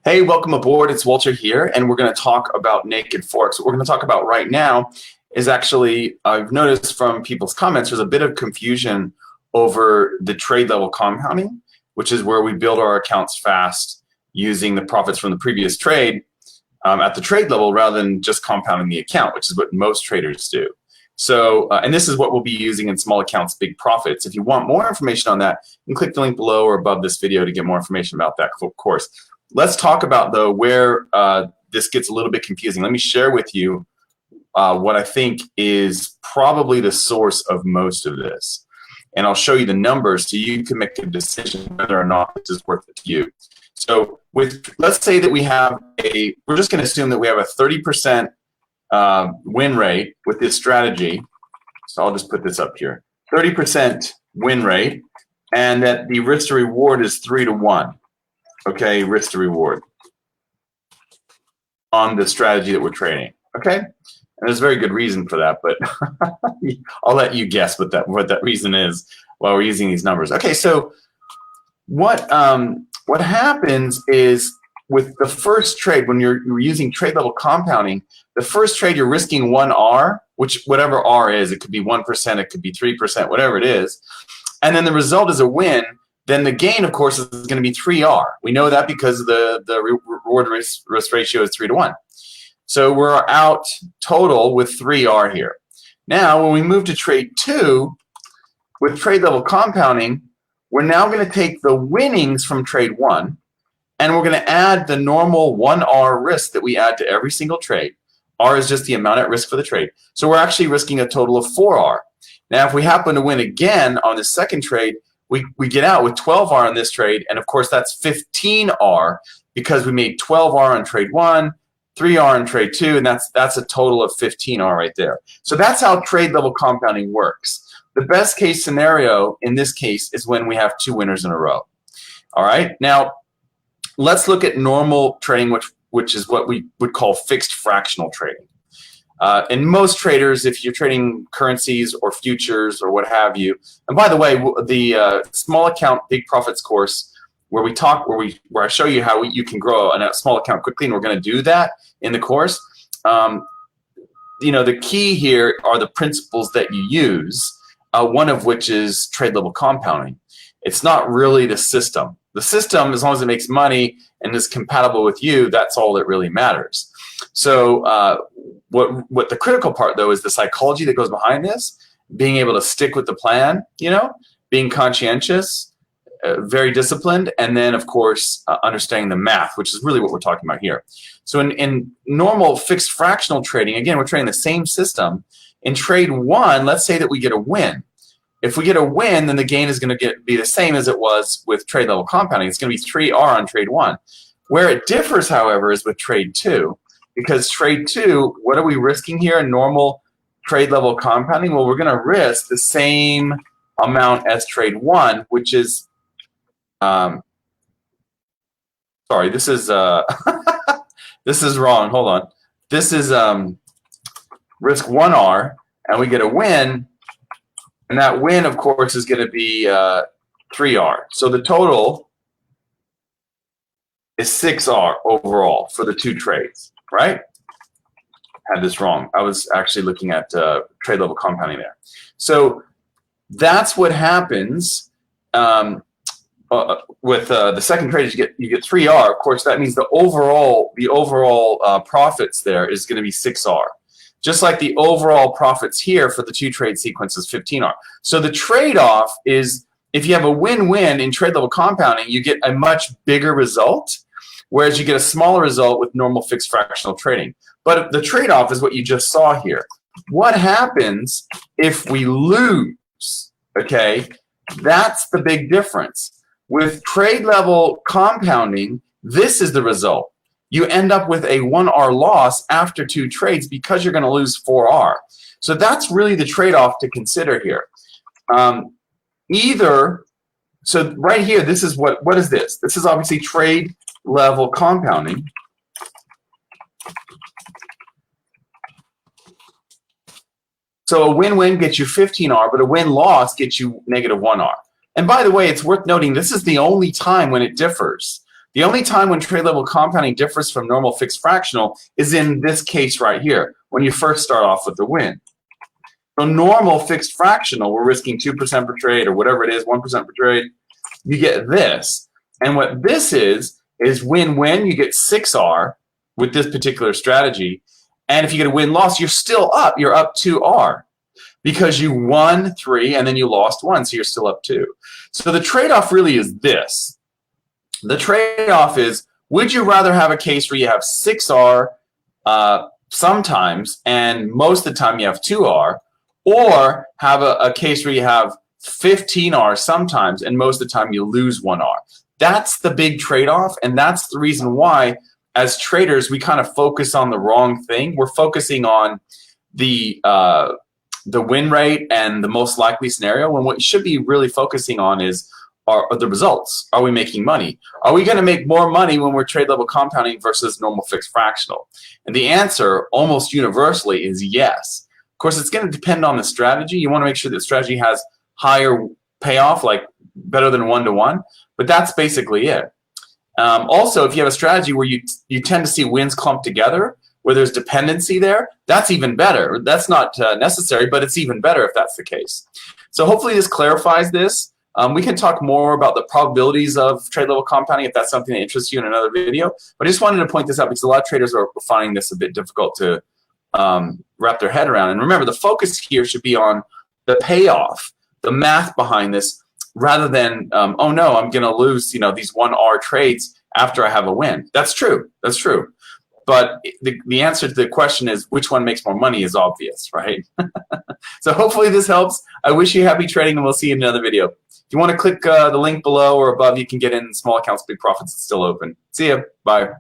Hey, welcome aboard. It's Walter here, and we're going to talk about naked Forex. What we're going to talk about right now is actually, I've noticed from people's comments, there's a bit of confusion over the trade level compounding, which is where we build our accounts fast using the profits from the previous trade at the trade level rather than just compounding the account, which is what most traders do. So, and this is what we'll be using in small accounts, big profits. If you want more information on that, you can click the link below or above this video to get more information about that course. Let's talk about, though, where this gets a little bit confusing. Let me share with you what I think is probably the source of most of this. And I'll show you the numbers so you can make a decision whether or not this is worth it to you. So let's say that we have we're just going to assume that we have a 30% win rate with this strategy. So I'll just put this up here. 30% win rate, and that the risk to reward is 3 to 1. Okay, risk to reward on the strategy that we're trading. Okay, and there's a very good reason for that, but I'll let you guess what that reason is while we're using these numbers. Okay, so what happens is with the first trade, when you're using trade level compounding, the first trade you're risking 1 R, which whatever R is, it could be 1%, it could be 3%, whatever it is, and then the result is a win. Then the gain, of course, is going to be 3R. We know that because the reward risk ratio is 3 to 1. So we're out total with 3R here. Now, when we move to trade 2, with trade level compounding, we're now going to take the winnings from trade 1, and we're going to add the normal 1R risk that we add to every single trade. R is just the amount at risk for the trade. So we're actually risking a total of 4R. Now, if we happen to win again on the second trade, we get out with 12R on this trade, and of course that's 15R because we made 12R on trade 1, 3R on trade 2, and that's a total of 15R right there. So that's how trade level compounding works. The best case scenario in this case is when we have 2 winners in a row. All right, now let's look at normal trading, which is what we would call fixed fractional trading. And most traders, if you're trading currencies or futures or what have you, and by the way, the small account big profits course where I show you how you can grow a small account quickly, and we're going to do that in the course. The key here are the principles that you use. One of which is trade level compounding. It's not really the system. The system, as long as it makes money and is compatible with you, that's all that really matters. So what the critical part, though, is the psychology that goes behind this, being able to stick with the plan, being conscientious, very disciplined, and then, of course, understanding the math, which is really what we're talking about here. So in normal fixed fractional trading, again, we're trading the same system. In trade 1, let's say that we get a win. If we get a win, then the gain is going to be the same as it was with trade level compounding. It's going to be 3R on trade 1. Where it differs, however, is with trade 2. Because trade 2, what are we risking here in normal trade level compounding? Well, we're going to risk the same amount as trade 1, which is, sorry, this is, this is wrong. Hold on. This is risk 1R, and we get a win, and that win, of course, is going to be 3R. So the total is 6R overall for the 2 trades. Right? Had this wrong. I was actually looking at trade level compounding there. So that's what happens with the second trade. Is you get 3R. Of course, that means the overall profits there is going to be 6R. Just like the overall profits here for the 2 trade sequences, 15R. So the trade-off is if you have a win-win in trade level compounding, you get a much bigger result, whereas you get a smaller result with normal fixed fractional trading. But the trade-off is what you just saw here. What happens if we lose? Okay, that's the big difference. With trade level compounding, this is the result. You end up with a 1R loss after 2 trades because you're going to lose 4R. So that's really the trade-off to consider here. So right here, this is what is this? This is obviously trade level compounding. So a win-win gets you 15R, but a win-loss gets you -1R. And by the way, it's worth noting this is the only time when it differs. The only time when trade level compounding differs from normal fixed fractional is in this case right here, when you first start off with the win. So normal fixed fractional, we're risking 2% per trade or whatever it is, 1% per trade. You get this. And what this is win-win, you get 6R with this particular strategy. And if you get a win-loss, you're still up. You're up 2R because you won 3 and then you lost 1, so you're still up 2. So the trade-off really is this. The trade-off is, would you rather have a case where you have 6R sometimes and most of the time you have 2R, or have a case where you have 15R sometimes and most of the time you lose 1R? That's the big trade-off, and that's the reason why as traders we kind of focus on the wrong thing. We're focusing on the win rate and the most likely scenario, when what you should be really focusing on is are the results. Are we making money? Are we going to make more money when we're trade level compounding versus normal fixed fractional? And the answer almost universally is yes. Of course, it's going to depend on the strategy. You want to make sure that the strategy has higher payoff, like better than 1-to-1, but that's basically it. Also, if you have a strategy where you tend to see wins clumped together, where there's dependency there, that's even better. That's not necessary, but it's even better if that's the case. So hopefully this clarifies this. We can talk more about the probabilities of trade level compounding if that's something that interests you in another video. But I just wanted to point this out because a lot of traders are finding this a bit difficult to wrap their head around. And remember, the focus here should be on the payoff, the math behind this, rather than, oh no, I'm going to lose, these 1R trades after I have a win. That's true. That's true. But the answer to the question is which one makes more money is obvious, right? So hopefully this helps. I wish you happy trading, and we'll see you in another video. If you want to click the link below or above, you can get in. Small accounts, big profits. It's still open. See ya. Bye.